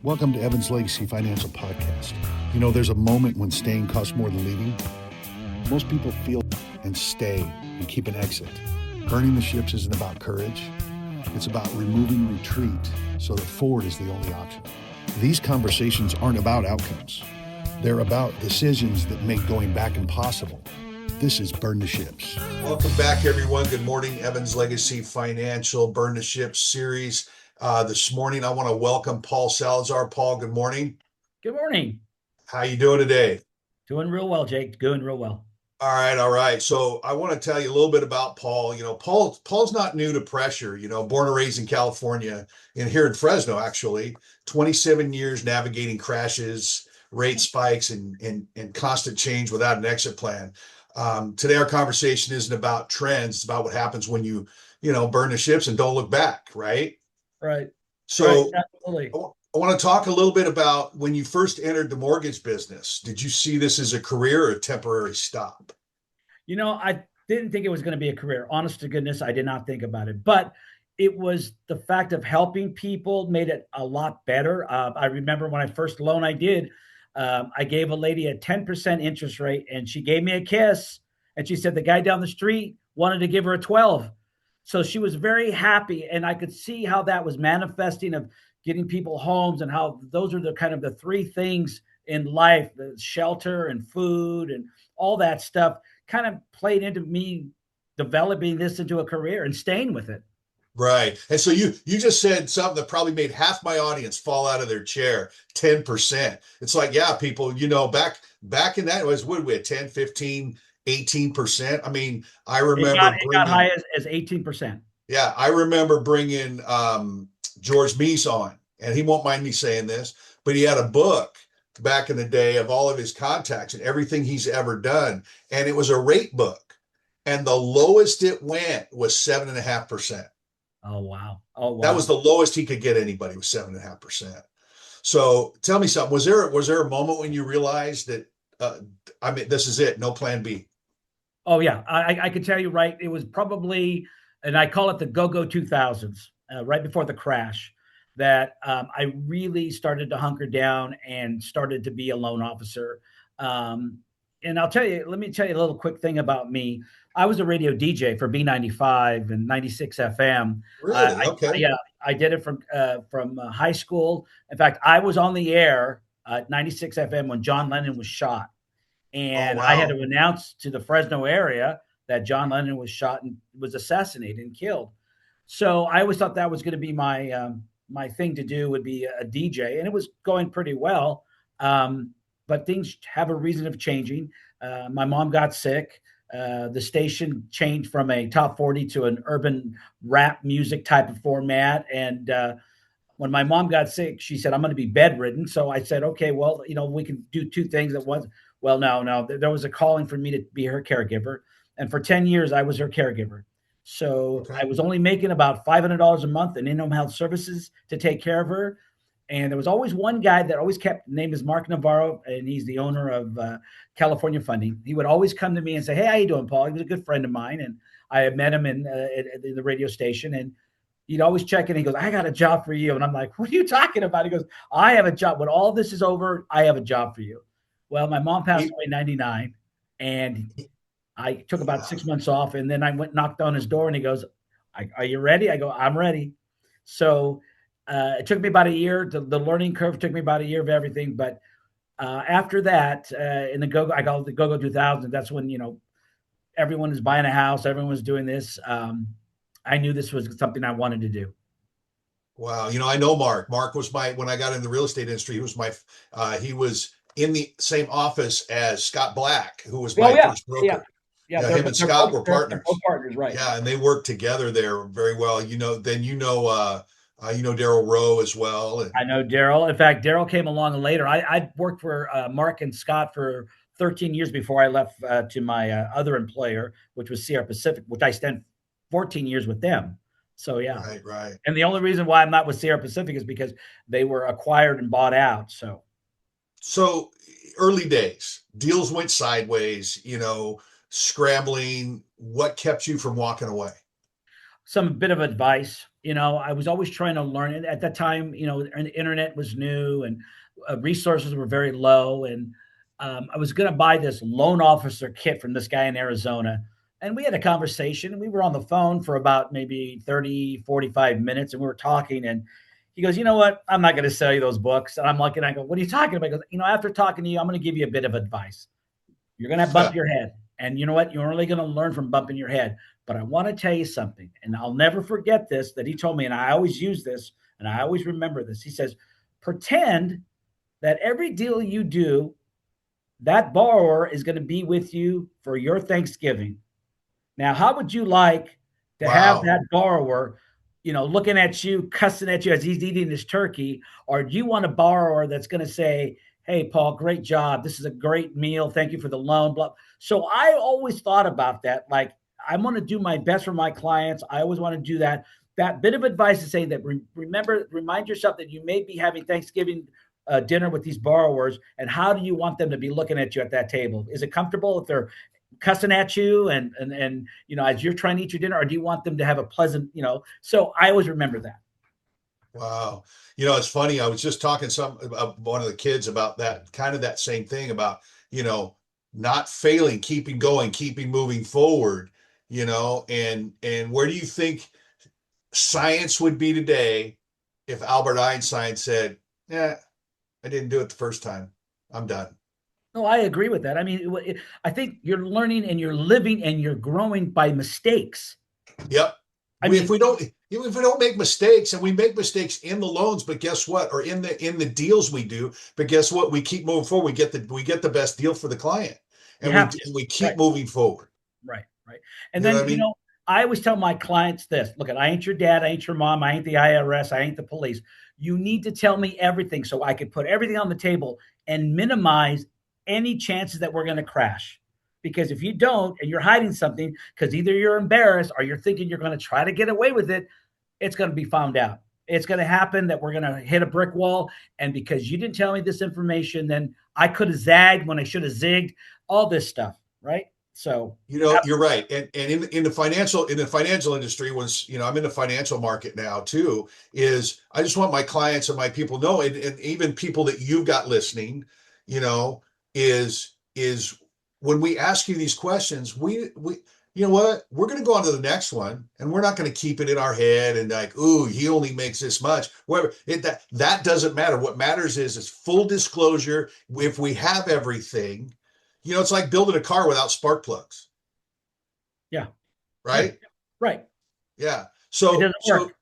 Welcome to Evan's Legacy Financial Podcast. You know, there's a moment when staying costs more than leaving. Most people feel and stay and keep an exit. Burning the ships isn't about courage. It's about removing retreat so that forward is the only option. These conversations aren't about outcomes. They're about decisions that make going back impossible. This is Burn the Ships. Welcome back, everyone. Good morning. Evan's Legacy Financial Burn the Ships series. This morning, I want to welcome Paul Salazar. Paul, good morning. Good morning. How you doing today? Doing real well, Jake. Doing real well. All right. So I want to tell you a little bit about Paul. You know, Paul's not new to pressure. You know, born and raised in California, and here in Fresno, actually, 27 years navigating crashes, rate spikes, and constant change without an exit plan. Today, our conversation isn't about trends. It's about what happens when you burn the ships and don't look back, right? Right. So right, absolutely. I want to talk a little bit about when you first entered the mortgage business. Did you see this as a career or a temporary stop? You know, I didn't think it was going to be a career. Honest to goodness, I did not think about it. But it was the fact of helping people made it a lot better. I remember when I first loan I did, I gave a lady a 10% interest rate, and she gave me a kiss. And she said the guy down the street wanted to give her a 12. So she was very happy, and I could see how that was manifesting of getting people homes, and how those are the kind of the three things in life, the shelter and food and all that stuff kind of played into me developing this into a career and staying with it. Right. And so you just said something that probably made half my audience fall out of their chair, 10%. It's like, yeah, people, back in that, it was, what we had, 10, 15, 18%. I mean, I remember it got high as 18%. Yeah, I remember bringing George Meese on, and he won't mind me saying this, but he had a book back in the day of all of his contacts and everything he's ever done. And it was a rate book. And the lowest it went was 7.5%. Oh, wow. Oh, wow. That was the lowest he could get anybody, was 7.5%. So tell me something. Was there a moment when you realized that, this is it, no plan B? Oh, yeah. I could tell you, right. It was probably, and I call it the go-go 2000s, right before the crash, that I really started to hunker down and started to be a loan officer. And let me tell you a little quick thing about me. I was a radio DJ for B95 and 96 FM. Really? Okay. Yeah, I did it from high school. In fact, I was on the air at 96 FM when John Lennon was shot. And wow. I had to announce to the Fresno area that John Lennon was shot and was assassinated and killed. So I always thought that was going to be my thing to do, would be a DJ, and it was going pretty well. But things have a reason of changing. My mom got sick. The station changed from a top 40 to an urban rap music type of format. And when my mom got sick, she said, I'm going to be bedridden. So I said, okay, well, we can do two things at once. Well, no, there was a calling for me to be her caregiver. And for 10 years, I was her caregiver. So okay. I was only making about $500 a month in in-home health services to take care of her. And there was always one guy that always kept, name is Mark Navarro, and he's the owner of California Funding. He would always come to me and say, hey, how you doing, Paul? He was a good friend of mine. And I had met him in the radio station, and he'd always check in. He goes, I got a job for you. And I'm like, what are you talking about? He goes, I have a job. When all this is over, I have a job for you. Well, my mom passed away in 99, and I took about 6 months off, and then I knocked on his door, and he goes, are you ready? I go, I'm ready. So it took me about a year. The learning curve took me about a year of everything. But after that, I call it the Go-Go 2000. That's when, everyone is buying a house. Everyone was doing this. I knew this was something I wanted to do. Wow. I know Mark. Mark was when I got in the real estate industry, he was in the same office as Scott Black, who was my first broker. Yeah, him and Scott were partners. Both partners, right? Yeah, and they worked together there very well. Then Daryl Rowe as well. I know Daryl. In fact, Daryl came along later. I worked for Mark and Scott for 13 years before I left to my other employer, which was Sierra Pacific, which I spent 14 years with them. So yeah, right. And the only reason why I'm not with Sierra Pacific is because they were acquired and bought out. So early days, deals went sideways, scrambling. What kept you from walking away? Some bit of advice. I was always trying to learn. And at that time, and the internet was new and resources were very low. And I was going to buy this loan officer kit from this guy in Arizona. And we had a conversation. We were on the phone for about maybe 30, 45 minutes. And we were talking. And he goes, you know what? I'm not going to sell you those books. And I'm looking, I go, what are you talking about? He goes, after talking to you, I'm going to give you a bit of advice. You're going to bump your head. And you know what? You're only going to learn from bumping your head. But I want to tell you something, and I'll never forget this, that he told me, and I always use this, and I always remember this. He says, pretend that every deal you do, that borrower is going to be with you for your Thanksgiving. Now, how would you like to have that borrower, looking at you, cussing at you as he's eating his turkey? Or do you want a borrower that's going to say, hey, Paul, great job. This is a great meal. Thank you for the loan. Blah. So I always thought about that. Like, I want to do my best for my clients. I always want to do that. That bit of advice to say that remind yourself that you may be having Thanksgiving dinner with these borrowers, and how do you want them to be looking at you at that table? Is it comfortable if they're cussing at you and as you're trying to eat your dinner, or do you want them to have a pleasant, So I always remember that. Wow. It's funny. I was just talking about one of the kids about that kind of that same thing about, not failing, keeping going, keeping moving forward, and where do you think science would be today if Albert Einstein said, yeah, I didn't do it the first time. I'm done. No, I agree with that. I mean, I think you're learning and you're living and you're growing by mistakes. Yep. If we don't make mistakes, and we make mistakes in the loans, but guess what? Or in the deals we do, but guess what? We keep moving forward. We get the best deal for the client, and we keep moving forward. Right. And then I always tell my clients this: look, I ain't your dad, I ain't your mom, I ain't the IRS, I ain't the police. You need to tell me everything so I can put everything on the table and minimize any chances that we're going to crash. Because if you don't, and you're hiding something, because either you're embarrassed or you're thinking you're going to try to get away with it, it's going to be found out. It's going to happen that we're going to hit a brick wall. And because you didn't tell me this information, then I could have zagged when I should have zigged, all this stuff. Right. So, you're right. And in the financial industry, once, I'm in the financial market now too, is I just want my clients and my people know, and even people that you've got listening, is when we ask you these questions, we you know what, we're going to go on to the next one, and we're not going to keep it in our head and like, ooh, he only makes this much. Whatever. That doesn't matter. What matters is full disclosure. If we have everything, it's like building a car without spark plugs. Yeah. Right. Right. Yeah. So, it doesn't work.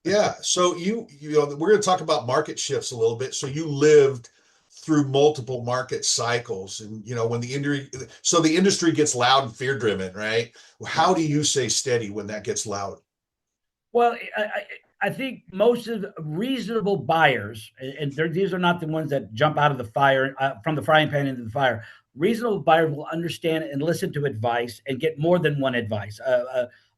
Yeah. So we're going to talk about market shifts a little bit. So you lived through multiple market cycles, and when the industry gets loud and fear driven, right? How do you stay steady when that gets loud? Well, I think most of the reasonable buyers, and these are not the ones that jump out of the fire, from the frying pan into the fire. Reasonable buyers will understand and listen to advice and get more than one advice,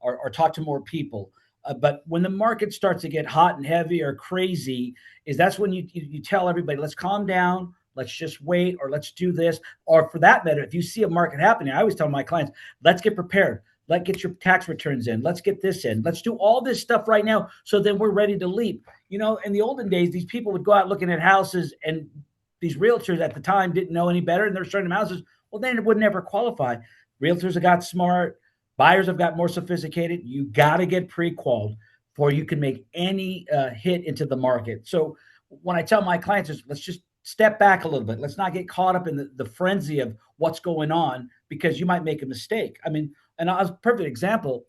or talk to more people. But when the market starts to get hot and heavy or crazy, that's when you tell everybody, let's calm down, let's just wait, or let's do this. Or for that matter, if you see a market happening, I always tell my clients, let's get prepared. Let's get your tax returns in. Let's get this in. Let's do all this stuff right now, so then we're ready to leap. In the olden days, these people would go out looking at houses, and these realtors at the time didn't know any better, and they're showing them houses. Well, then it would never qualify. Realtors have got smart. Buyers have got more sophisticated. You got to get pre-qualified before you can make any hit into the market. So when I tell my clients, let's just step back a little bit. Let's not get caught up in the frenzy of what's going on, because you might make a mistake. I mean, and as a perfect example,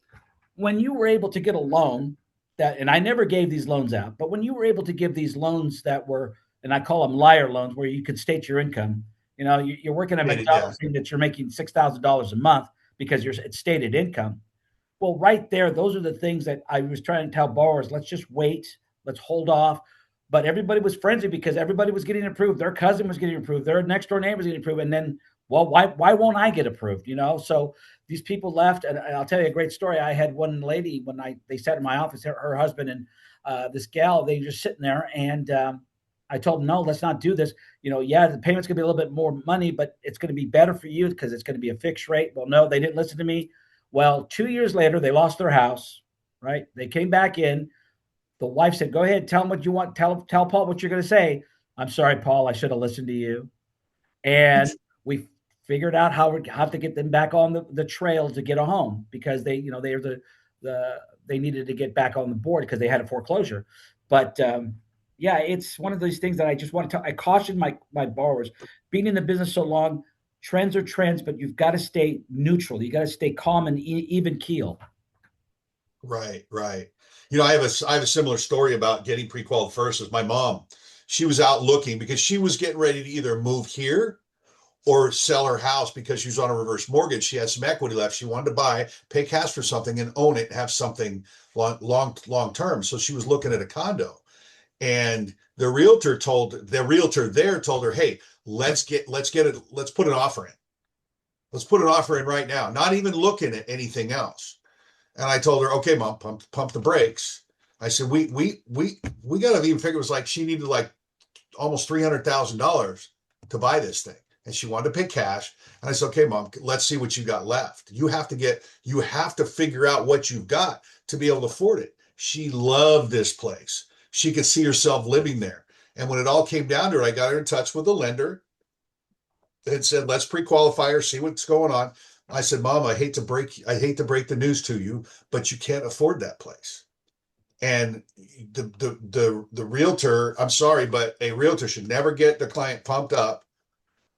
when you were able to get a loan and I never gave these loans out, but when you were able to give these loans that were, and I call them liar loans, where you could state your income, you're working at McDonald's saying that you're making $6,000 a month because it's stated income. Well, right there, those are the things that I was trying to tell borrowers, let's just wait, let's hold off. But everybody was frenzied because everybody was getting approved. Their cousin was getting approved. Their next door neighbor was getting approved. And then, well, why won't I get approved? So these people left. And I'll tell you a great story. I had one lady when they sat in my office, her husband and this gal, they just sitting there. And I told them, no, let's not do this. The payment's going to be a little bit more money, but it's going to be better for you because it's going to be a fixed rate. Well, no, they didn't listen to me. Well, 2 years later, they lost their house, right? They came back in. the wife said, "Go ahead, tell him what you want. Tell Paul what you're going to say." "I'm sorry, Paul. I should have listened to you." And we figured out how we have to get them back on the trail to get a home, because they needed to get back on the board because they had a foreclosure. But yeah, it's one of those things that I just want to I caution my borrowers. Being in the business so long, trends are trends, but you've got to stay neutral. You got to stay calm and even keel. Right, right. I have a similar story about getting pre-qualified first. As my mom, she was out looking because she was getting ready to either move here or sell her house because she was on a reverse mortgage. She had some equity left. She wanted to buy, pay cash for something, and own it, and have something long term. So she was looking at a condo, and the realtor there told her, "Hey, let's put an offer in. Let's put an offer in right now. Not even looking at anything else." And I told her, "Okay, mom, pump the brakes." I said, we got to even figure it was like she needed like almost $300,000 to buy this thing, and she wanted to pay cash. And I said, "Okay, mom, let's see what you got left. You have to figure out what you've got to be able to afford it." She loved this place. She could see herself living there. And when it all came down to it, I got her in touch with the lender and said, "Let's pre-qualify her, see what's going on." I said, "Mom, I hate to break the news to you, but you can't afford that place." And the realtor, I'm sorry, but a realtor should never get the client pumped up,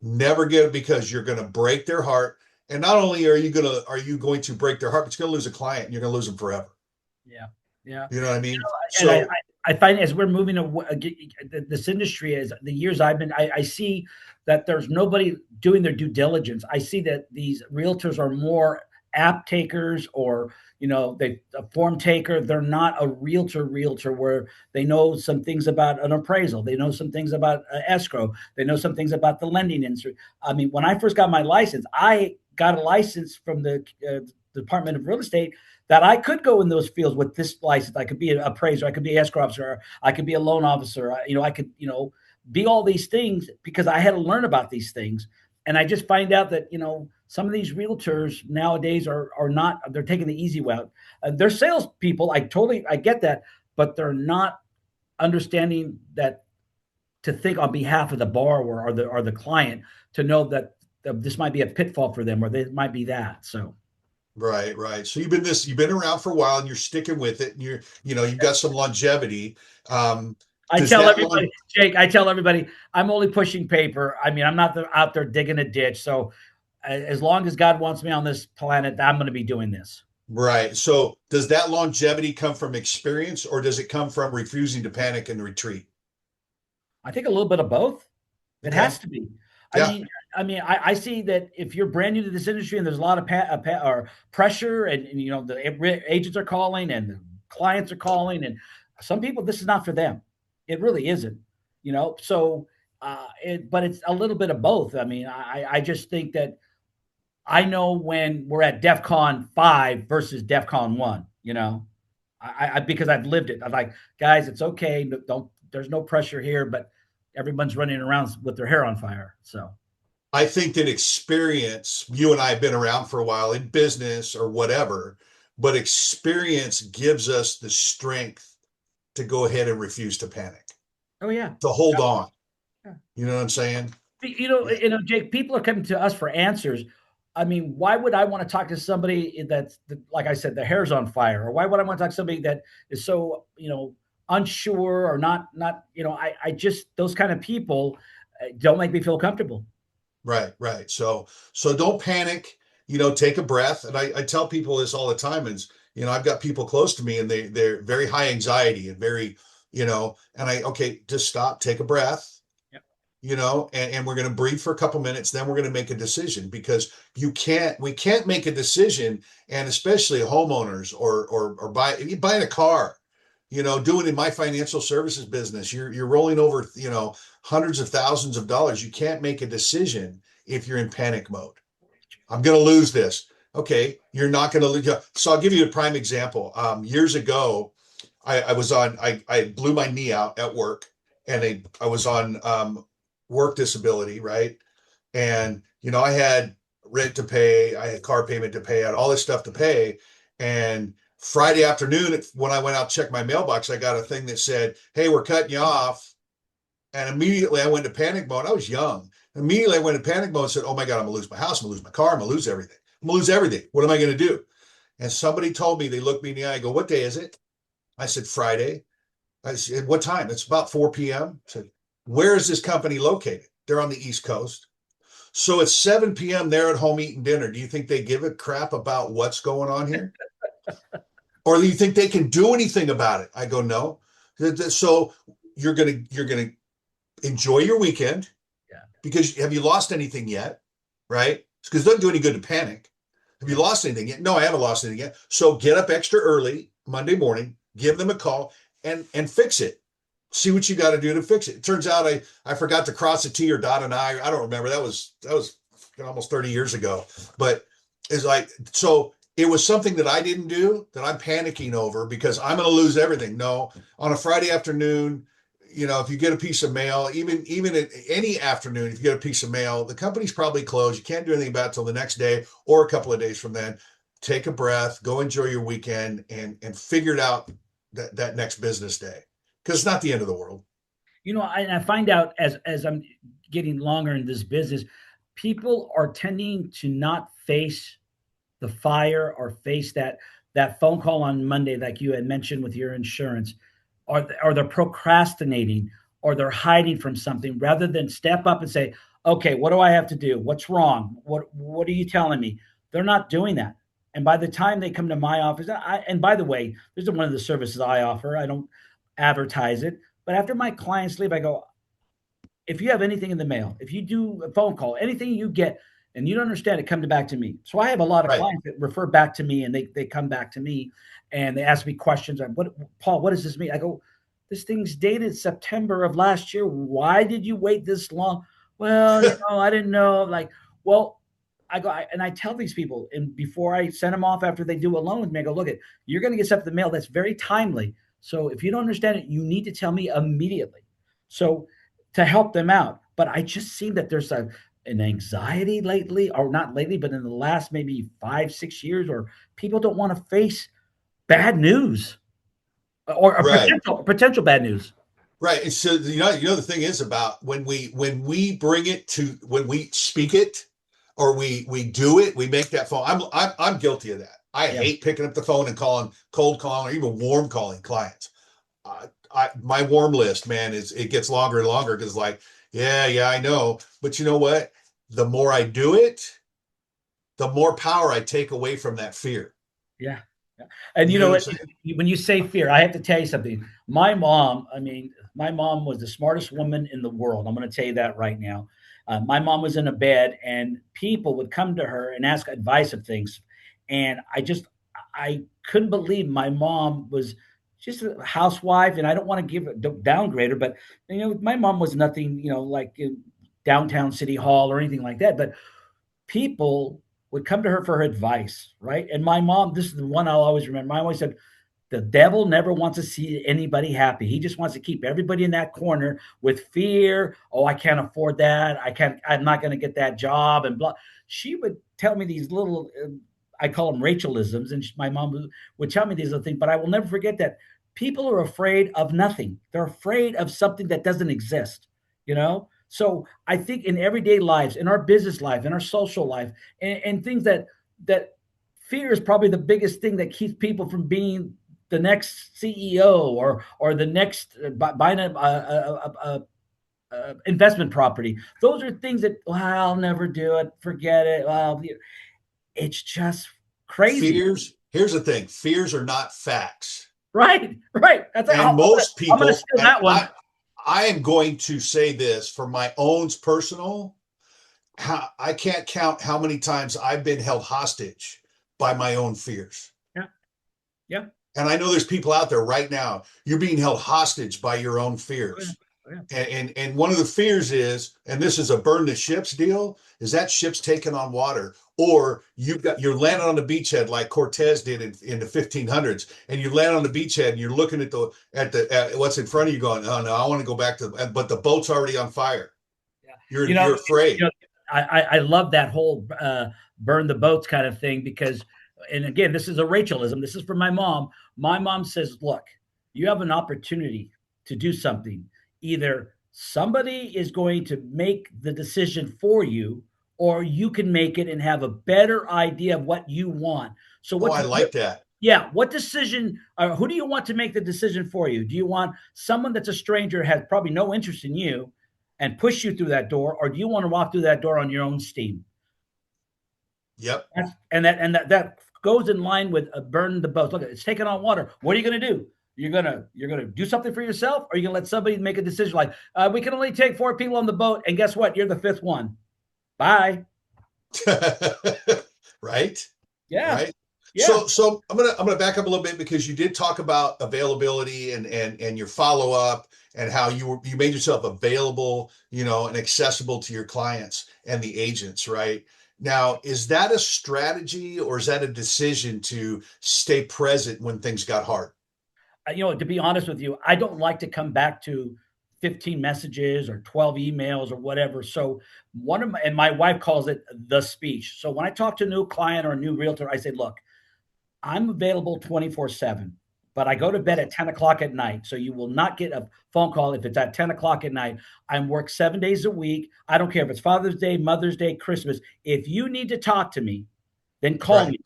never get it, because you're going to break their heart. And not only are you going to break their heart, but you're going to lose a client, and you're going to lose them forever. Yeah, yeah. You know what I mean? And So I find as we're moving this industry, as the years I've been, I see that there's nobody doing their due diligence. I see that these realtors are more app takers, or a form taker. They're not a realtor where they know some things about an appraisal, they know some things about escrow, they know some things about the lending industry. I mean, when I first got my license, I got a license from the Department of Real Estate, that I could go in those fields with this license. I could be an appraiser, I could be an escrow officer, I could be a loan officer. I could, be all these things because I had to learn about these things. And I just find out that, some of these realtors nowadays are not, they're taking the easy route. They're salespeople. I get that, but they're not understanding that, to think on behalf of the borrower or the client, to know that this might be a pitfall for them, or this might be that. So. right, right. So you've been around for a while, and you're sticking with it, and you've got some longevity. I Does tell that everybody, Jake, I'm only pushing paper. I mean, I'm not out there digging a ditch. So as long as God wants me on this planet, I'm going to be doing this. Right. So does that longevity come from experience, or does it come from refusing to panic and retreat? I think a little bit of both. It Okay. has to be. Yeah. I see that if you're brand new to this industry and there's a lot of or pressure, and the agents are calling and the clients are calling, and some people, this is not for them. It really isn't, So, but it's a little bit of both. I mean, I just think that I know when we're at DEFCON 5 versus DEFCON 1. Because I've lived it. I'm like, guys, it's okay. There's no pressure here, but everyone's running around with their hair on fire. So I think that experience, you and I have been around for a while in business or whatever, but experience gives us the strength to go ahead and refuse to panic, oh yeah, to hold on. yeah. You know what I'm saying? Yeah. Jake, people are coming to us for answers. I mean, why would I want to talk to somebody that's, like I said, the hair's on fire? Or why would I want to talk to somebody that is so, unsure, or not, I just, those kind of people don't make me feel comfortable. Right, right. So don't panic, take a breath. And I tell people this all the time is, I've got people close to me, and they're very high anxiety and very, okay, just stop, take a breath, and we're going to breathe for a couple minutes. Then we're going to make a decision, because we can't make a decision. And especially homeowners or buying a car, doing in my financial services business, you're rolling over, hundreds of thousands of dollars. You can't make a decision if you're in panic mode. I'm going to lose this. Okay, you're not going to lose. So I'll give you a prime example. Years ago, I blew my knee out at work, and I was on work disability, right? And I had rent to pay, I had car payment to pay, I had all this stuff to pay, and Friday afternoon, when I went out to check my mailbox, I got a thing that said, "Hey, we're cutting you off." And immediately I went to panic mode. I was young. Immediately I went to panic mode and said, "Oh my God, I'm gonna lose my house. I'm gonna lose my car. I'm gonna lose everything. I'm gonna lose everything. What am I gonna do?" And somebody told me, they looked me in the eye, I go, "What day is it?" I said, "Friday." I said, "What time?" "It's about 4 p.m. I said, "Where is this company located?" "They're on the East Coast." "So it's 7 p.m. They're at home eating dinner. Do you think they give a crap about what's going on here? Or do you think they can do anything about it?" I go, "No." So you're gonna enjoy your weekend, Yeah. because have you lost anything yet? Right? Because it doesn't do any good to panic. Have you lost anything yet? No, I haven't lost anything yet. So get up extra early Monday morning, give them a call, and fix it. See what you got to do to fix it. It turns out I forgot to cross a T or dot an I. I don't remember. That was almost 30 years ago. But it's like, so it was something that I didn't do that I'm panicking over because I'm going to lose everything. No, on a Friday afternoon, if you get a piece of mail, even at any afternoon, if you get a piece of mail, the company's probably closed. You can't do anything about it till the next day or a couple of days from then. Take a breath, go enjoy your weekend, and figure it out that next business day, because it's not the end of the world. I find out as I'm getting longer in this business, people are tending to not face the fire or face that phone call on Monday, like you had mentioned with your insurance, or they're procrastinating, or they're hiding from something rather than step up and say, "Okay, what do I have to do? What's wrong? What are you telling me?" They're not doing that. And by the time they come to my office, and by the way, this is one of the services I offer. I don't advertise it, but after my clients leave, I go, "If you have anything in the mail, if you do a phone call, anything you get and you don't understand it, come back to me." So I have a lot of Right. clients that refer back to me, and they come back to me and they ask me questions. Paul, what does this mean? I go, "This thing's dated September of last year. Why did you wait this long?" "Well, I didn't know." Like, well, and I tell these people, and before I send them off after they do a loan with me, I go, "Look, you're going to get something in the mail that's very timely. So if you don't understand it, you need to tell me immediately." So to help them out. But I just see that there's an anxiety lately, or not lately, but in the last maybe 5, 6 years, or people don't want to face bad news, or Right. potential bad news. Right. And so the thing is about when we bring it to, when we speak it, or we do it, we make that phone. I'm guilty of that. I Yeah. hate picking up the phone and cold calling, or even warm calling clients. My warm list, man, it gets longer and longer, because like, yeah, I know. But you know what? The more I do it, the more power I take away from that fear. Yeah. Yeah. And You know what I'm saying? when you say fear, I have to tell you something. My mom was the smartest woman in the world. I'm going to tell you that right now. My mom was in a bed, and people would come to her and ask advice of things. And I couldn't believe my mom was just a housewife. And I don't want to downgrade her, but my mom was nothing, like in downtown City Hall or anything like that. But people would come to her for advice, right? And my mom, this is the one I'll always remember. My mom always said, "The devil never wants to see anybody happy. He just wants to keep everybody in that corner with fear. Oh, I can't afford that. I'm not going to get that job," and blah. She would tell me these little, I call them Rachelisms, and my mom would tell me these little things. But I will never forget that people are afraid of nothing. They're afraid of something that doesn't exist, you know? So I think in everyday lives, in our business life, in our social life, and things that fear is probably the biggest thing that keeps people from being the next CEO, or the next buying a investment property. Those are things that, well, I'll never do it. Forget it. Well, it's just crazy. Here's the thing: fears are not facts. Right. That's And most I'm gonna people, steal and that one. I am going to say this for my own personal, I can't count how many times I've been held hostage by my own fears. Yeah. Yeah. And I know there's people out there right now, you're being held hostage by your own fears. Oh, yeah. And one of the fears is, and this is a burn the ships deal, is that ship's taking on water, or you're landing on the beachhead like Cortez did in the 1500s, and you land on the beachhead and you're looking at what's in front of you, going, "Oh no, I want to go back but the boat's already on fire." Yeah. You're afraid. I love that whole burn the boats kind of thing, because and again, this is a Rachelism. This is from my mom. My mom says, look, you have an opportunity to do something. Either somebody is going to make the decision for you, or you can make it and have a better idea of what you want. So Oh, what? I like that. Yeah, what decision? Who do you want to make the decision for you? Do you want someone that's a stranger, has probably no interest in you, and push you through that door, or do you want to walk through that door on your own steam? Yep. That goes in line with burn the boats. Look, it's taking on water. What are you going to do? You're gonna do something for yourself, or you're gonna let somebody make a decision like, we can only take 4 people on the boat, and guess what? You're the 5th one. Bye. Right. Yeah. Right. Yeah. So I'm gonna back up a little bit, because you did talk about availability and your follow up, and how you made yourself available, and accessible to your clients and the agents, right? Now, is that a strategy, or is that a decision to stay present when things got hard? To be honest with you, I don't like to come back to 15 messages or 12 emails or whatever. So and my wife calls it the speech. So when I talk to a new client or a new realtor, I say, look, I'm available 24/7, but I go to bed at 10 o'clock at night. So you will not get a phone call if it's at 10 o'clock at night. I work 7 days a week. I don't care if it's Father's Day, Mother's Day, Christmas. If you need to talk to me, then call me.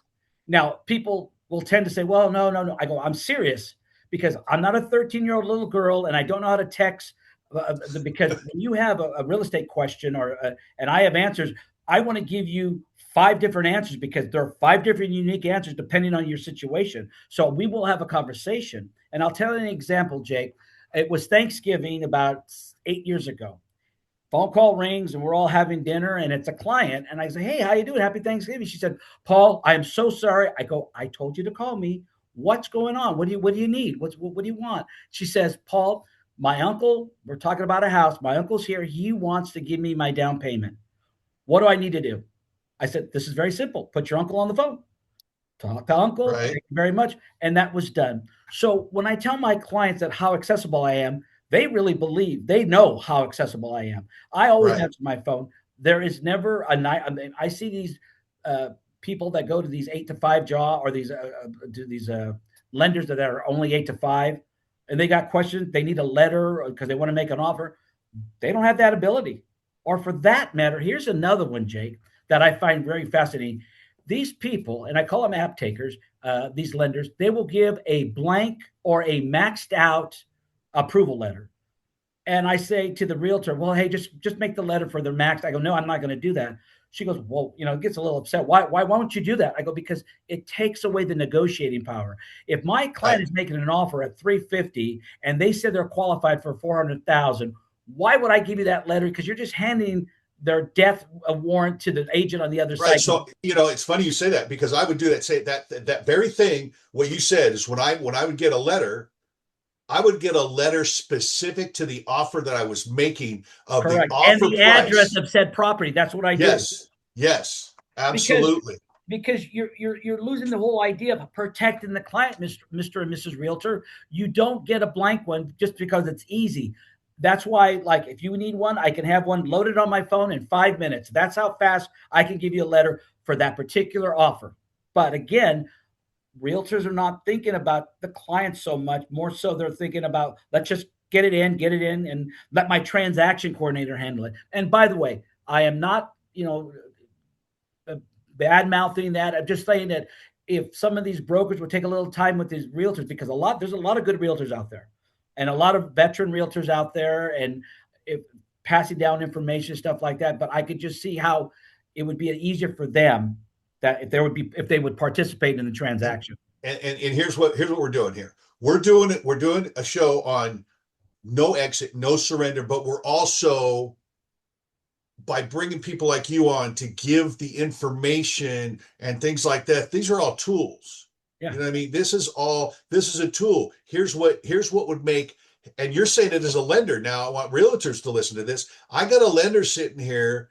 Now, people will tend to say, well, no. I go, I'm serious, because I'm not a 13-year-old little girl, and I don't know how to text. Because when you have a real estate question, and I have answers, I want to give you 5 different answers, because there are 5 different unique answers depending on your situation. So we will have a conversation. And I'll tell you an example, Jake. It was Thanksgiving about 8 years ago. Phone call rings, and we're all having dinner, and it's a client. And I say, hey, how you doing? Happy Thanksgiving. She said, Paul, I am so sorry. I go, I told you to call me. What's going on? What do you need? What do you want? She says, Paul, my uncle, we're talking about a house. My uncle's here. He wants to give me my down payment. What do I need to do? I said, this is very simple. Put your uncle on the phone. Talk to uncle. Right. Thank you very much. And that was done. So when I tell my clients that how accessible I am, they really believe, they know how accessible I am. I always Right. answer my phone. There is never a night. I mean, I see these people that go to these 8 to 5 job, or these lenders that are only 8 to 5, and they got questions. They need a letter because they want to make an offer. They don't have that ability. Or for that matter, here's another one, Jake, that I find very fascinating. These people, and I call them app takers, these lenders, they will give a blank or a maxed out approval letter. And I say to the realtor, well, hey, just make the letter for their max. I go, no, I'm not going to do that. She goes, well, gets a little upset. Why won't you do that? I go, because it takes away the negotiating power. If my client is making an offer at 350 and they said they're qualified for 400,000, why would I give you that letter? Because you're just handing their death warrant to the agent on the other side. Right. So, it's funny you say that, because I would do that. Say that very thing. What you said is, when I would get a letter, I would get a letter specific to the offer that I was making, of Correct. the offer and the price. Address of said property. That's what I do. Yes, absolutely. Because you're losing the whole idea of protecting the client, Mr. and Mrs. Realtor. You don't get a blank one just because it's easy. That's why, like, if you need one, I can have one loaded on my phone in 5 minutes. That's how fast I can give you a letter for that particular offer. But again, realtors are not thinking about the client so much. More so, they're thinking about, let's just get it in, and let my transaction coordinator handle it. And by the way, I am not, bad mouthing that. I'm just saying that if some of these brokers would take a little time with these realtors, because there's a lot of good realtors out there, and a lot of veteran realtors out there, and passing down information, stuff like that. But I could just see how it would be easier for them, that if they would participate in the transaction. And here's what we're doing here. We're doing a show on no exit, no surrender, but we're also, by bringing people like you on to give the information and things like that, these are all tools. Yeah. You know what I mean? This is a tool. Here's what would make, and you're saying it as a lender. Now I want realtors to listen to this. I got a lender sitting here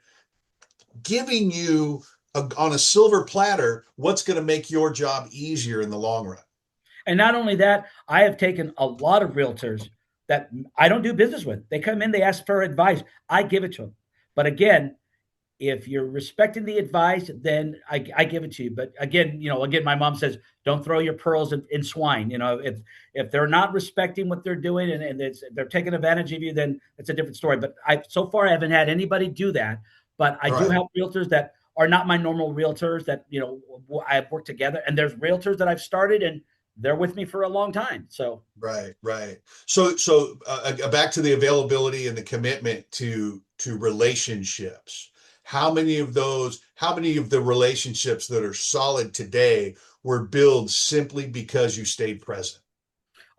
giving you on a silver platter what's going to make your job easier in the long run. And not only that, I have taken a lot of realtors that I don't do business with. They come in, they ask for advice. I give it to them. But again, If you're respecting the advice, then I give it to you. But again, my mom says, don't throw your pearls in swine. If they're not respecting what they're doing and they're taking advantage of you, then it's a different story. But so far I haven't had anybody do that. But I do Right. have realtors that are not my normal realtors that I've worked together, and there's realtors that I've started and they're with me for a long time. So Right. So back to the availability and the commitment to relationships. How many of the relationships that are solid today were built simply because you stayed present?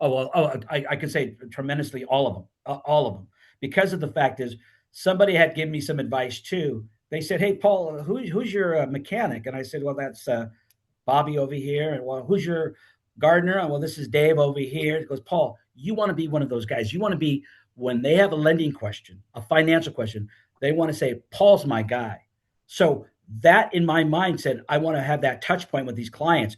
I can say tremendously all of them, because of the fact is somebody had given me some advice too. They said, "Hey, Paul, who's your mechanic?" And I said, "Well, that's Bobby over here." And, "Well, who's your gardener?" And, "Well, this is Dave over here." It goes, "Paul, you want to be one of those guys. You want to be when they have a lending question, a financial question, they want to say, 'Paul's my guy.'" So that in my mind said, I want to have that touch point with these clients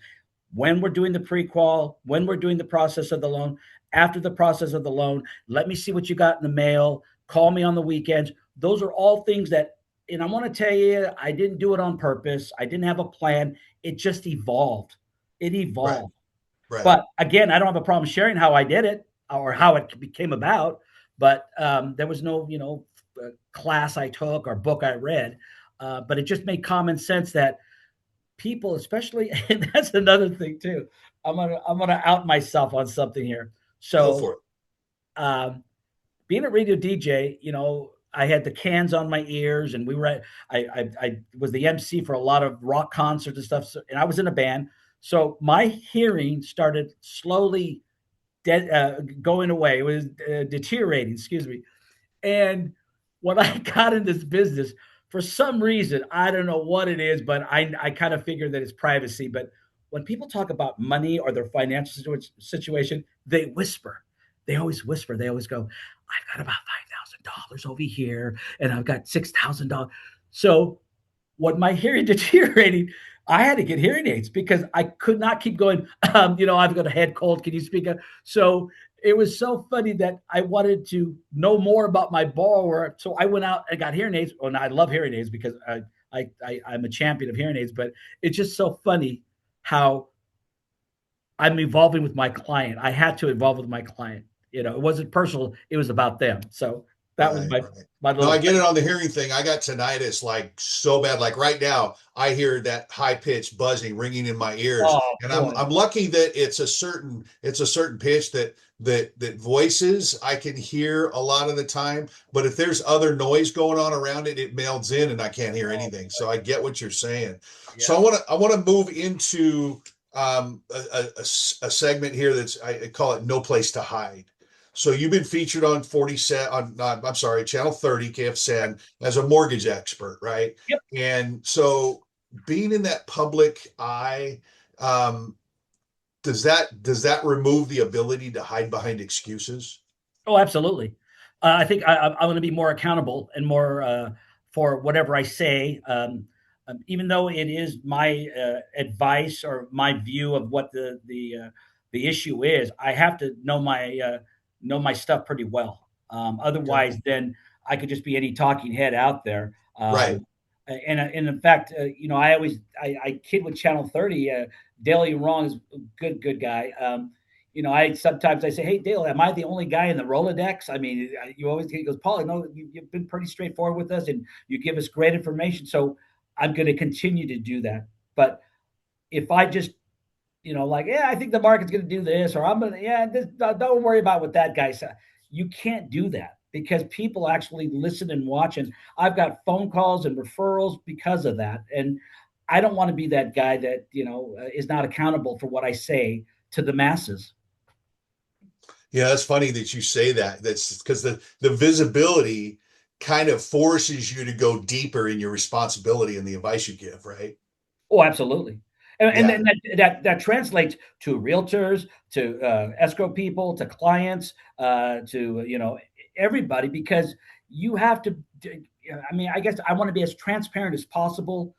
when we're doing the pre-qual, when we're doing the process of the loan, after the process of the loan. Let me see what you got in the mail. Call me on the weekends. Those are all things that, and I want to tell you, I didn't do it on purpose. I didn't have a plan. It just evolved. It Right, evolved. right. But again, I don't have a problem sharing how I did it or how it became about. But there was no, class I took or book I read. But it just made common sense that people, especially, and that's another thing too. I'm gonna out myself on something here. Go So, for it. um, being a radio DJ, I had the cans on my ears, and we were I was the MC for a lot of rock concerts and stuff. So, and I was in a band, so my hearing started slowly going away. It was deteriorating. Excuse me. And when I got in this business, for some reason, I don't know what it is, but I kind of figure that it's privacy. But when people talk about money or their financial situation, they whisper. They always whisper. They always go, "I've got about $5,000 over here, and I've got $6,000." So when my hearing deteriorated, I had to get hearing aids because I could not keep going. I've got a head cold. Can you speak up? So it was so funny that I wanted to know more about my borrower. So I went out and got hearing aids. And I love hearing aids because I'm a champion of hearing aids. But it's just so funny how I'm evolving with my client. I had to evolve with my client. It wasn't personal. It was about them. So that was Right, my right. my No, I little. get it on the hearing thing. I got tinnitus like so bad. Like right now, I hear that high pitched buzzing ringing in my ears, Oh and I'm boy. I'm lucky that it's a certain pitch that voices I can hear a lot of the time. But if there's other noise going on around it, it melds in, and I can't hear Oh anything. So boy. I get what you're saying. So Yeah. I want to move into a segment here that's I call it no place to hide. So you've been featured on 47 I'm sorry, Channel 30 KFSN as a mortgage expert, right? Yep. And so being in that public eye, um, does that remove the ability to hide behind excuses? Oh, absolutely. I think I'm going to be more accountable and more for whatever I say, even though it is my advice or my view of what the issue is. I have to know my stuff pretty well. Okay. Otherwise, then I could just be any talking head out there. Right. And in fact, I always I kid with Channel 30. Dale Wrong is a good guy. I sometimes I say, "Hey, Dale, am I the only guy in the Rolodex?" I mean, you always he goes, "Paul, no, you've been pretty straightforward with us, and you give us great information." So I'm going to continue to do that. But if I just, like, yeah, I think the market's going to do this, or I'm going to, yeah, don't worry about what that guy said. You can't do that because people actually listen and watch, and I've got phone calls and referrals because of that, and I don't want to be that guy that is not accountable for what I say to the masses. Yeah, that's funny that you say that. That's because the visibility kind of forces you to go deeper in your responsibility and the advice you give, right? Oh, absolutely. And Yeah. then that translates to realtors, to escrow people, to clients, to everybody, because you have to. I mean, I guess I want to be as transparent as possible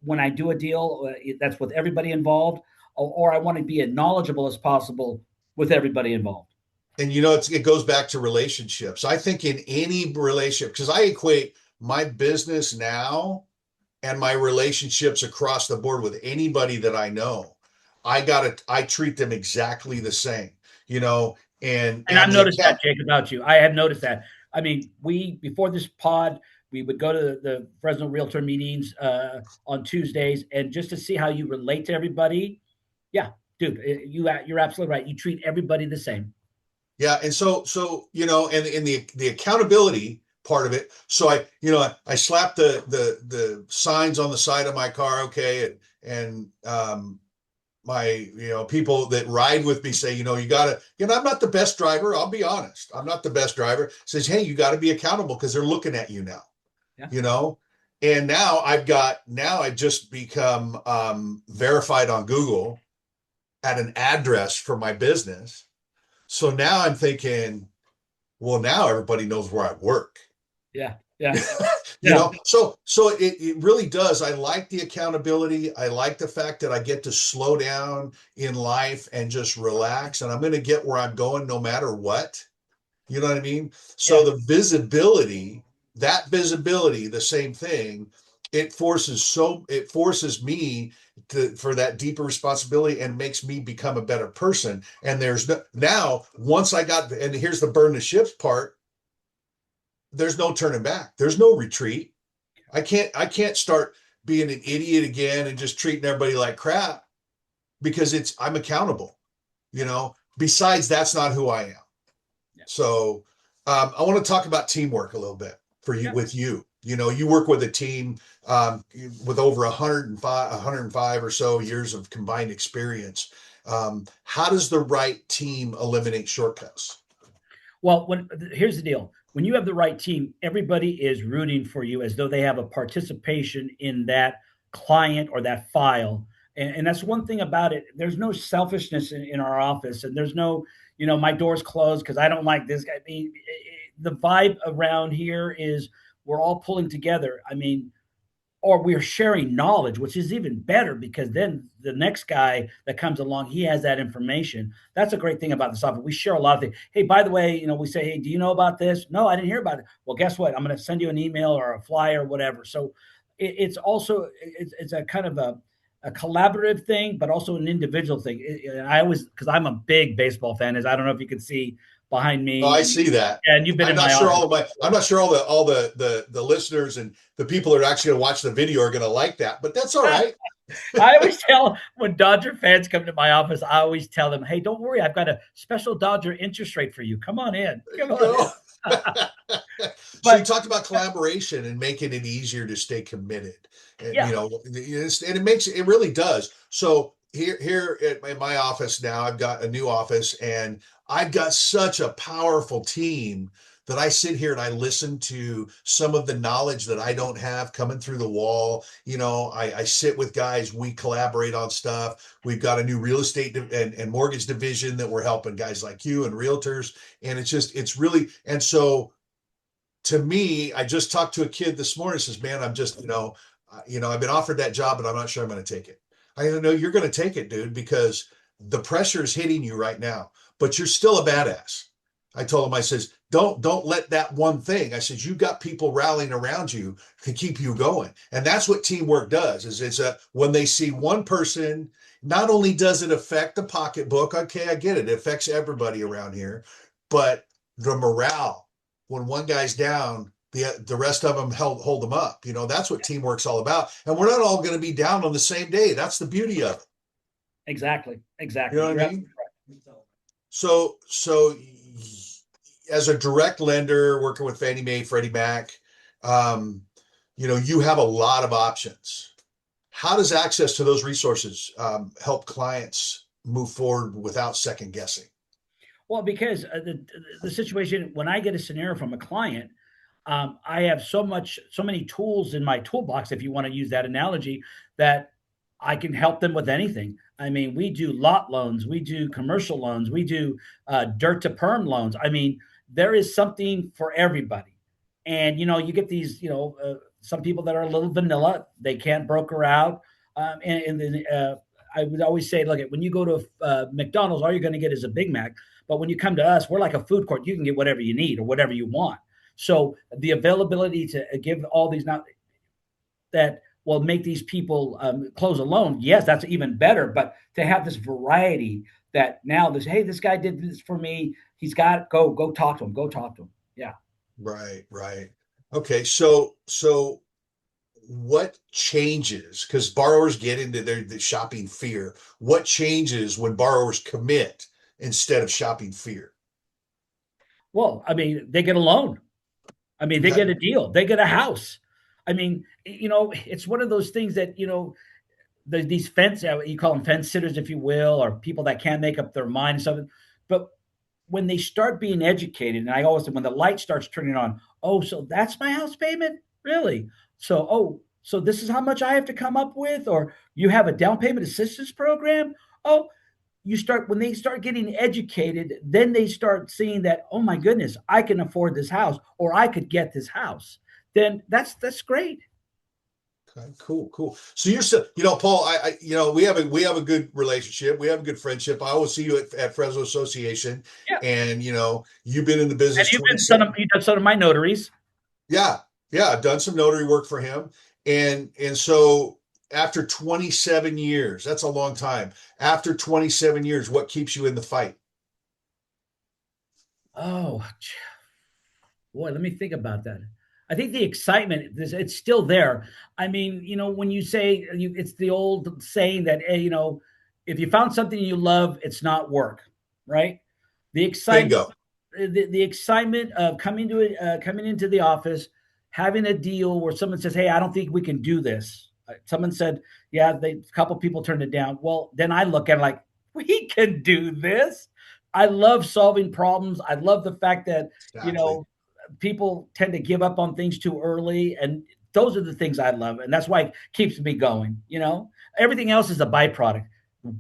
when I do a deal. That's with everybody involved, or I want to be as knowledgeable as possible with everybody involved. And it goes back to relationships. I think in any relationship, because I equate my business now and my relationships across the board with anybody that I know, I treat them exactly the same, you know, And I've the noticed that, account. Jake, about you. I have noticed that. I mean, before this pod, we would go to the Fresno Realtor meetings on Tuesdays, and just to see how you relate to everybody. Yeah, dude, you're absolutely right. You treat everybody the same. Yeah. And so, you know, and in the accountability part of it. So I slapped the signs on the side of my car. Okay. And my, you know, people that ride with me say, you know, I'm not the best driver. I'll be honest. I'm not the best driver. Says, hey, you got to be accountable because they're looking at you now, Yeah. you know? And now I've just become verified on Google at an address for my business. So now I'm thinking, well, now everybody knows where I work. Yeah. Yeah. You Yeah. know, so it really does. I like the accountability. I like the fact that I get to slow down in life and just relax, and I'm going to get where I'm going no matter what. You know what I mean? So Yeah. the visibility, the same thing, it forces me for that deeper responsibility and makes me become a better person. And now once and here's the burn the ships part, there's no turning back. There's no retreat. I can't start being an idiot again and just treating everybody like crap because I'm accountable, you know. Besides, that's not who I am. Yeah. So I want to talk about teamwork a little bit for you. Yeah. With you, you know, you work with a team with over 105 or so years of combined experience. How does the right team eliminate shortcuts? Well, here's the deal. When you have the right team, everybody is rooting for you as though they have a participation in that client or that file. And that's one thing about it. There's no selfishness in our office, and there's no, my door's closed because I don't like this guy. I mean, the vibe around here is we're all pulling together. I mean, or we're sharing knowledge, which is even better because then the next guy that comes along, he has that information. That's a great thing about the software. We share a lot of things. Hey, by the way, we say, hey, do you know about this? No, I didn't hear about it. Well, guess what? I'm going to send you an email or a flyer or whatever. So it's also it's a kind of a collaborative thing, but also an individual thing. I always, because I'm a big baseball fan, as I don't know if you can see behind Oh, me. I see that. And you've been in my office. I'm not sure all the listeners and the people that are actually going to watch the video are going to like that, but that's all right. I always tell when Dodger fans come to my office, I always tell them, hey, don't worry. I've got a special Dodger interest rate for you. Come on in. Come on in. So you talked about collaboration and making it easier to stay committed. And, yeah. and it really does. So here in my office now, I've got a new office and I've got such a powerful team that I sit here and I listen to some of the knowledge that I don't have coming through the wall. I sit with guys, we collaborate on stuff. We've got a new real estate and mortgage division that we're helping guys like you and realtors. And it's really, and so to me, I just talked to a kid this morning, says, man, I'm just, I've been offered that job, but I'm not sure I'm going to take it. I don't know, you're going to take it, dude, because the pressure is hitting you right now, but you're still a badass. I told him, I says, don't let that one thing. I says, you got people rallying around you to keep you going. And that's what teamwork does is when they see one person, not only does it affect the pocketbook, okay, I get it. It affects everybody around here, but the morale, when one guy's down, the rest of them hold them up. That's what teamwork's all about. And we're not all going to be down on the same day. That's the beauty of it. Exactly. You know what I mean? So as a direct lender working with Fannie Mae, Freddie Mac, you have a lot of options. How does access to those resources help clients move forward without second guessing? Well, because the situation, when I get a scenario from a client, I have so many tools in my toolbox, if you want to use that analogy, that I can help them with anything. I mean, we do lot loans, we do commercial loans, we do dirt to perm loans. I mean, there is something for everybody. And, you get these, some people that are a little vanilla, they can't broker out. And then I would always say, look, when you go to McDonald's, all you're going to get is a Big Mac. But when you come to us, we're like a food court. You can get whatever you need or whatever you want. So the availability to give all these not that will make these people close a loan, yes, that's even better. But to have this variety that now this, hey, this guy did this for me. He's got go talk to him. Go talk to him. Yeah. Right, right. Okay, so what changes? Because borrowers get into the shopping fear. What changes when borrowers commit instead of shopping fear? Well, I mean, they get a loan. I mean, they Okay. get a deal. They get a house. I mean, it's one of those things that these fence, you call them fence sitters, if you will, or people that can't make up their mind and something. But when they start being educated, and I always say when the light starts turning on, oh, so that's my house payment, really? So this is how much I have to come up with, or you have a down payment assistance program. Oh, you start when they start getting educated, then they start seeing that, oh my goodness, I can afford this house, or I could get this house. Then that's great. Okay, cool, cool. So you're still, Paul, we have a good relationship. We have a good friendship. I always see you at Fresno Association, Yeah. and you've been in the And business you've been 27. you've done some of my notaries. Yeah, yeah, I've done some notary work for him, and so after 27 years, that's a long time. After 27 years, what keeps you in the fight? Oh, boy, let me think about that. I think the excitement, it's still there. I mean, when you say it's the old saying that, hey, if you found something you love, it's not work, right? The excitement, Bingo. the excitement of coming into the office, having a deal where someone says, hey, I don't think we can do this. Someone said, yeah, a couple people turned it down. Well, then I look at it like, we can do this. I love solving problems. I love the fact that, Exactly. people tend to give up on things too early, and those are the things I love, and that's why it keeps me going. Everything else is a byproduct.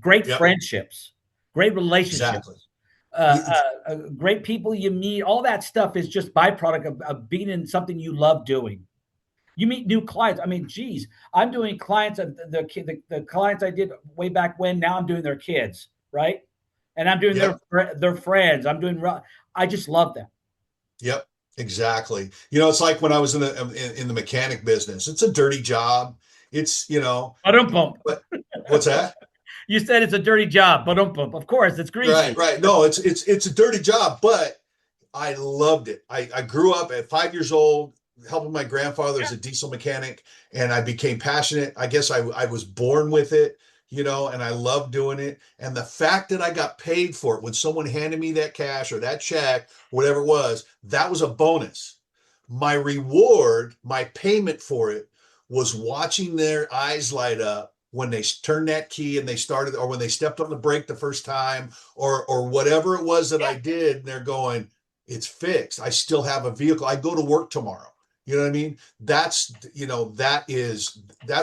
Great Yep. friendships, great Exactly. relationships, great people you meet. All that stuff is just byproduct of being in something you love doing. You meet new clients. I mean, geez, I'm doing clients of the clients I did way back when. Now I'm doing their kids, right? And I'm doing Yep. their friends. I just love them. Yep. Exactly. It's like when I was in the mechanic business. It's a dirty job. It's, I don't bump. but what's that? You said it's a dirty job, but of course it's Right, greasy. right. No, it's a dirty job, but I loved it. I grew up at 5 years old, helping my grandfather as a diesel mechanic, and I became passionate. I guess I was born with it, and I loved doing it. And the fact that I got paid for it when someone handed me that cash or that check, whatever it was, that was a bonus. My reward, my payment for it was watching their eyes light up when they turned that key and they started, or when they stepped on the brake the first time, or whatever it was that I did, and they're going, it's fixed. I still have a vehicle. I go to work tomorrow. You know what I mean? That's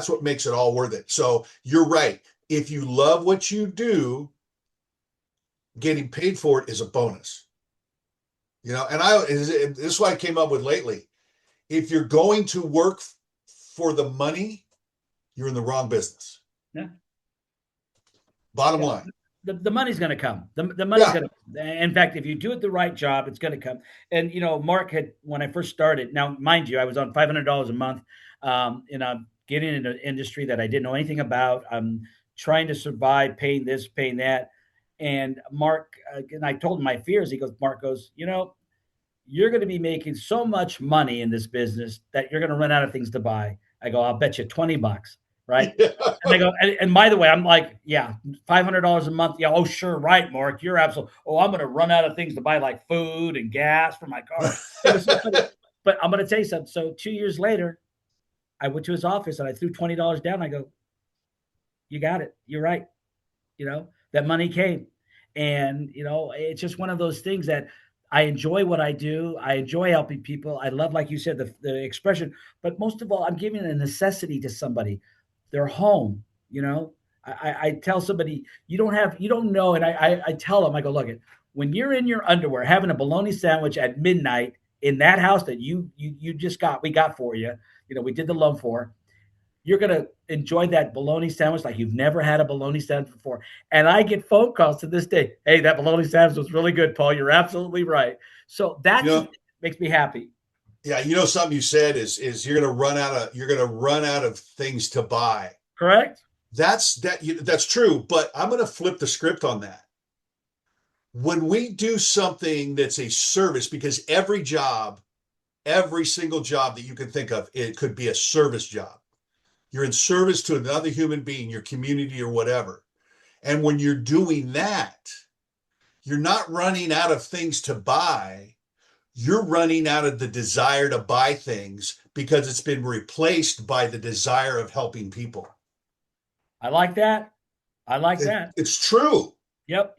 what makes it all worth it. So you're right. If you love what you do, getting paid for it is a bonus. And this is what I came up with lately. If you're going to work for the money, you're in the wrong business. Yeah. Bottom line. The money's going to come. The money's going to. In fact, if you do it the right job, it's going to come. And Mark had, when I first started. Now, mind you, I was on $500 a month, and I'm getting into an industry that I didn't know anything about. I'm trying to survive, paying this, paying that. And Mark, and I told him my fears. Mark goes, you're going to be making so much money in this business that you're going to run out of things to buy. I go, I'll bet you $20, right? Yeah. And they go, and by the way, I'm like, yeah, $500 a month. Yeah, oh, sure, right, Mark, you're absolutely. Oh, I'm going to run out of things to buy, like food and gas for my car. It was so funny. But I'm going to tell you something. So 2 years later, I went to his office and I threw $20 down. I go, you got it. You're right. That money came, and it's just one of those things that I enjoy what I do. I enjoy helping people. I love, like you said, the expression, but most of all, I'm giving a necessity to somebody. They're home. I tell somebody, you don't know. And I tell them, I go, look, when you're in your underwear, having a bologna sandwich at midnight in that house that you just we got for you, we did the loan for, you're going to enjoy that bologna sandwich like you've never had a bologna sandwich before. And I get phone calls to this day. Hey, that bologna sandwich was really good, Paul. You're absolutely right. So that makes me happy. Yeah, you know something you said is you're gonna run out of things to buy. Correct? That's true, but I'm gonna flip the script on that. When we do something that's a service, because every single job that you can think of, it could be a service job. You're in service to another human being, your community or whatever. And when you're doing that, you're not running out of things to buy. You're running out of the desire to buy things because it's been replaced by the desire of helping people. I like that. I like It, that. it's true. Yep.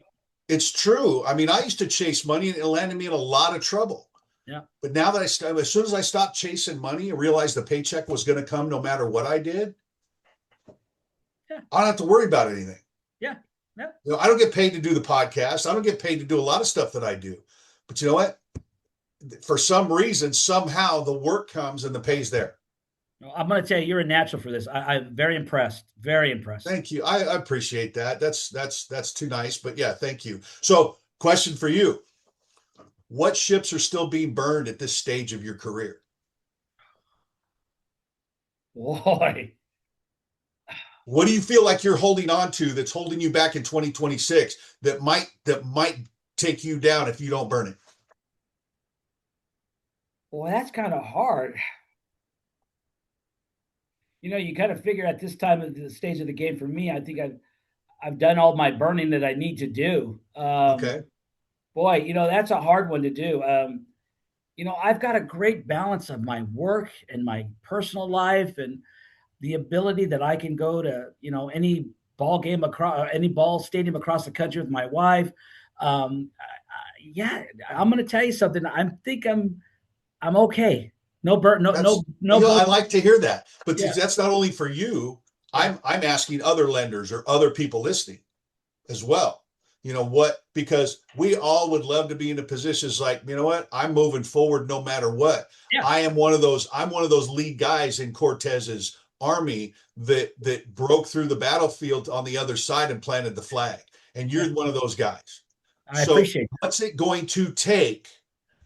It's true. I mean, I used to chase money and it landed me in a lot of trouble. Yeah. But now that as soon as I stopped chasing money and realized the paycheck was going to come no matter what I did, yeah. I don't have to worry about anything. Yeah. Yeah. You know, I don't get paid to do the podcast. I don't get paid to do a lot of stuff that I do. But you know what? For some reason, somehow the work comes and the pay's there. I'm going to tell you, you're a natural for this. I'm very impressed. Very impressed. Thank you. I appreciate that. That's too nice. But yeah, thank you. So, question for you: what ships are still being burned at this stage of your career? Boy. What do you feel like you're holding on to that's holding you back in 2026 that might take you down if you don't burn it? Well, that's kind of hard. You know, you kind of figure at this time of the stage of the game for me, I think I've done all my burning that I need to do. Okay. Boy, you know, that's a hard one to do. You know, I've got a great balance of my work and my personal life and the ability that I can go to, you know, any ball game across any ball stadium across the country with my wife. Yeah, I'm going to tell you something. I'm okay. No burn, no, That's, no, no. I like to hear that, but Yeah. that's not only for you. I'm asking other lenders or other people listening as well. You know what? Because we all would love to be in a positions like, you know what? I'm moving forward no matter what. Yeah. I'm one of those lead guys in Cortez's army that broke through the battlefield on the other side and planted the flag. And you're one of those guys. I appreciate that. What's it going to take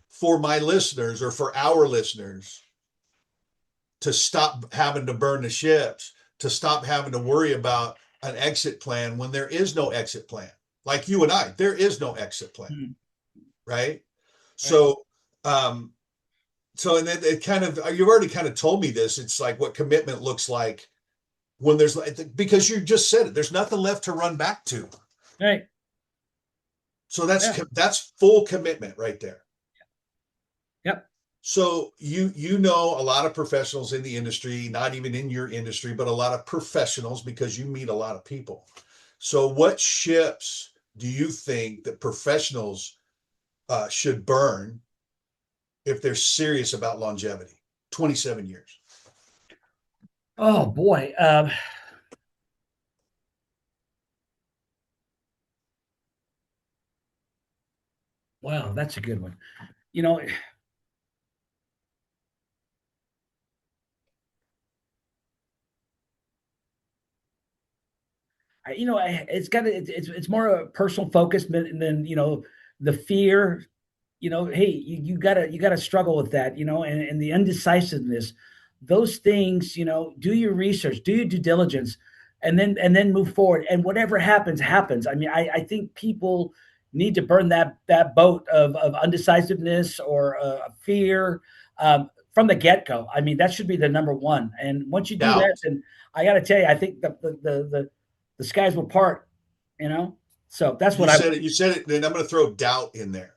for my listeners or for our listeners to stop having to burn the ships, to stop having to worry about an exit plan when there is no exit plan? Like you and I, there is no exit plan, right? So, and then it kind of, you've already kind of told me this. It's like what commitment looks like when there's, because you just said it, there's nothing left to run back to. Right. So that's full commitment right there. Yep. So you know a lot of professionals in the industry, not even in your industry, but a lot of professionals because you meet a lot of people. So what ships do you think that professionals should burn if they're serious about longevity? 27 years. Oh boy. Wow, that's a good one. You know, it's more a personal focus than you know the fear. You know, hey, you gotta struggle with that. You know, and the undecisiveness, those things. You know, do your research, do your due diligence, and then move forward. And whatever happens, happens. I mean, I think people need to burn that boat of undecisiveness or fear from the get go. I mean, that should be the number one. And once you do that, then I got to tell you, I think the skies will part, you know? So that's what you said it, and I'm going to throw doubt in there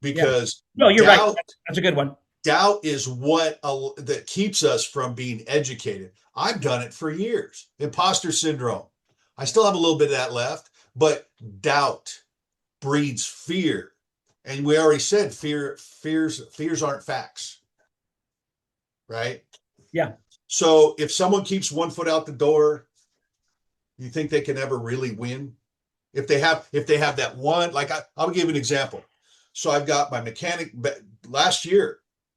because no, you're right. That's a good one. Doubt is what that keeps us from being educated. I've done it for years. Imposter syndrome. I still have a little bit of that left, but doubt breeds fear. And we already said fears aren't facts. Right? Yeah. So if someone keeps one foot out the door, you think they can ever really win? If they have that one, like I'll give you an example. So I've got my mechanic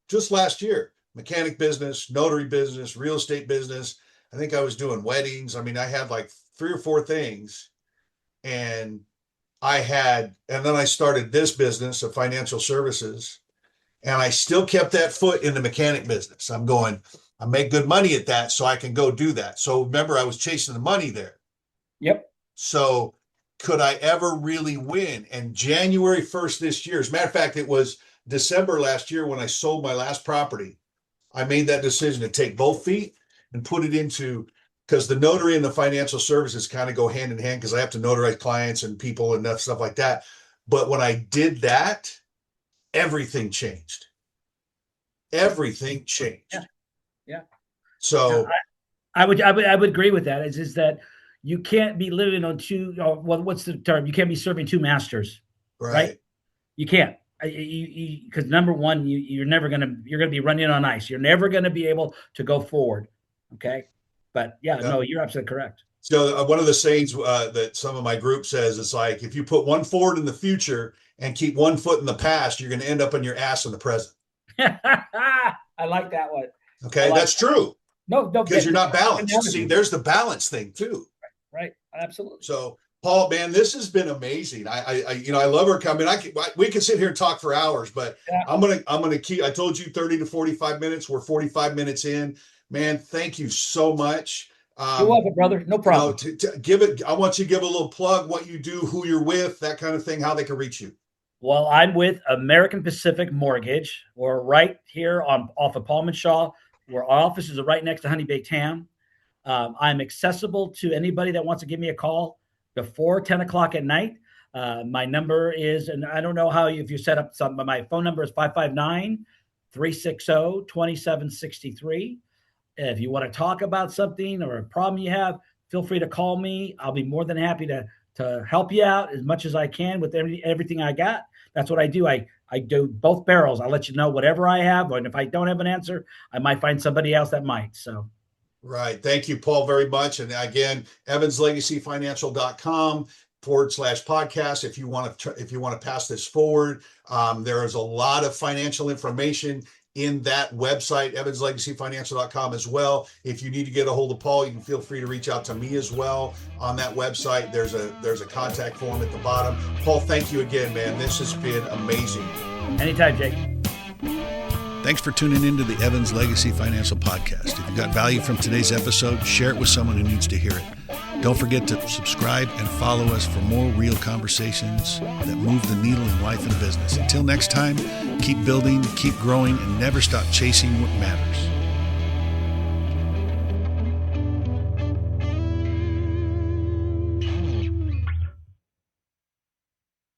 just last year, mechanic business, notary business, real estate business. I think I was doing weddings. I mean, I had like 3 or 4 things, and then I started this business of financial services, And I still kept that foot in the mechanic business. I'm going, I make good money at that, so I can go do that. So remember, I was chasing the money there. Yep. So could I ever really win? And January 1st this year, as a matter of fact, it was December last year when I sold my last property. I made that decision to take both feet and put it into, because the notary and the financial services kind of go hand in hand, because I have to notarize clients and people and stuff like that. But when I did that, everything changed. Everything changed. Yeah. Yeah. So I would agree with that. It's just that you can't be living on two. What's the term? You can't be serving two masters, right? You can't, because number one, you're gonna be running on ice. You're never gonna be able to go forward. Okay, but no, you're absolutely correct. So one of the sayings that some of my group says is like, if you put one forward in the future and keep one foot in the past, you're going to end up on your ass in the present. I like that one. Okay, that's true. No, because you're not balanced. See, there's the balance thing too. Right. Absolutely. So, Paul, man, this has been amazing. I love our comment. We can sit here and talk for hours, but I'm gonna keep. I told you 30 to 45 minutes. We're 45 minutes in. Man, thank you so much. You're welcome, brother. No problem. To give it, I want you to give a little plug, what you do, who you're with, that kind of thing, how they can reach you. Well, I'm with American Pacific Mortgage. We're right here off of Palm and Shaw, where our offices are right next to Honey Baked Ham. I'm accessible to anybody that wants to give me a call before 10 o'clock at night. My number is, and I don't know if you set up something, but my phone number is 559-360-2763. If you want to talk about something or a problem you have, feel free to call me. I'll be more than happy to help you out as much as I can with everything I got. That's what I do. I do both barrels. I'll let you know whatever I have, and if I don't have an answer, I might find somebody else that might. So. Right. Thank you, Paul, very much. And again, evanslegacyfinancial.com/podcast. If you want to pass this forward, there is a lot of financial information in that website, evanslegacyfinancial.com as well. If you need to get a hold of Paul, you can feel free to reach out to me as well on that website. There's a contact form at the bottom. Paul, thank you again, man. This has been amazing. Anytime, Jake. Thanks for tuning into the Evans Legacy Financial Podcast. If you got value from today's episode, share it with someone who needs to hear it. Don't forget to subscribe and follow us for more real conversations that move the needle in life and business. Until next time, keep building, keep growing, and never stop chasing what matters.